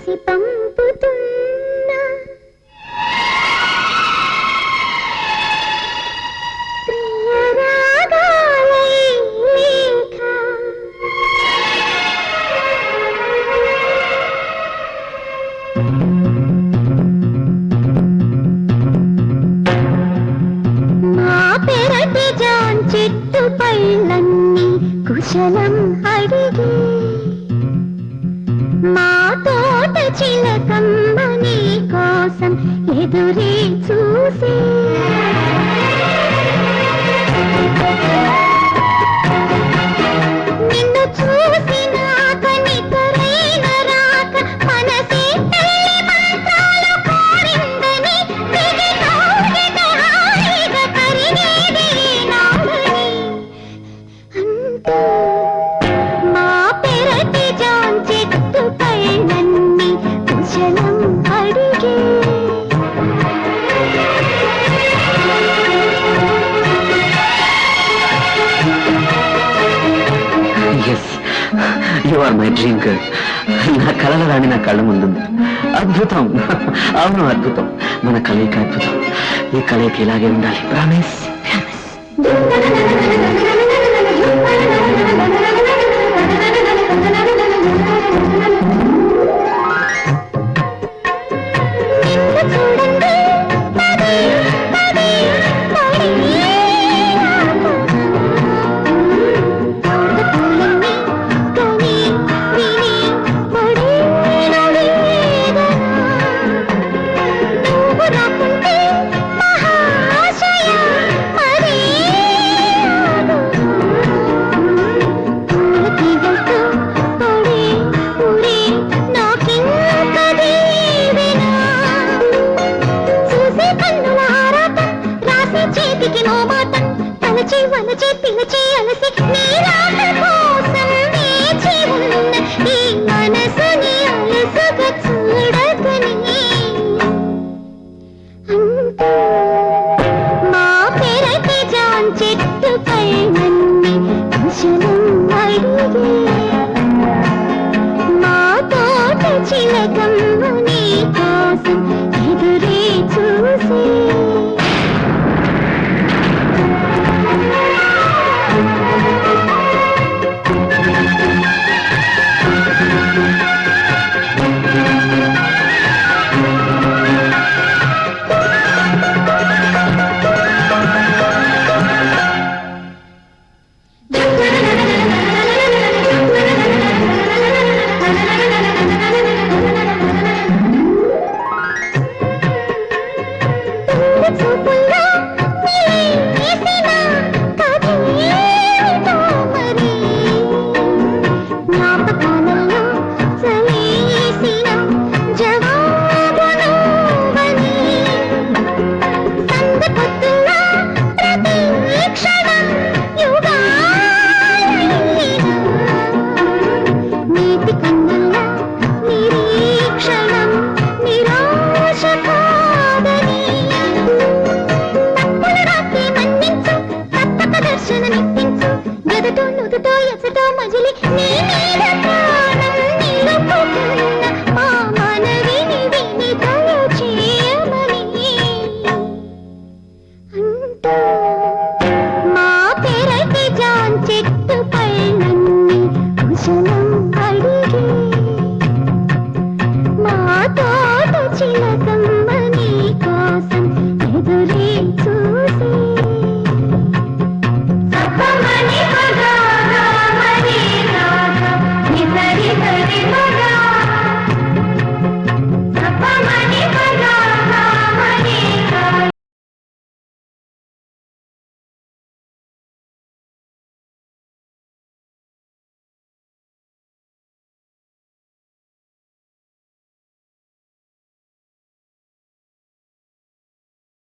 రాసి పంపుతున్నా ప్రియ రాగాలై లేఖ మా పెరటి జాన్ చెట్టు పళ్ళన్నీ కుశలం అడిగి మా తోట చిలకమ్మ నీ కోసం ఎదురే చూసే నిన్ను చూసినాక నిద్రైన రాక మనసే తల్లి మంత్రాలు కోరిందని దిగి కౌగిట హాయిగా కరిగేది నాడని అంటూ మా పెరటి జాన్ చెట్టు పైనన్ని కుశలం అడిగే yes you are my dream girl. నా కలల రాణి నా కళ్ళ ముందుంది. అద్భుతం, అవును అద్భుతం. మన కలయిక అద్భుతం. ఈ కలయిక ఇలాగే ఉండాలి. ప్రామిస్. ప్రామిస్.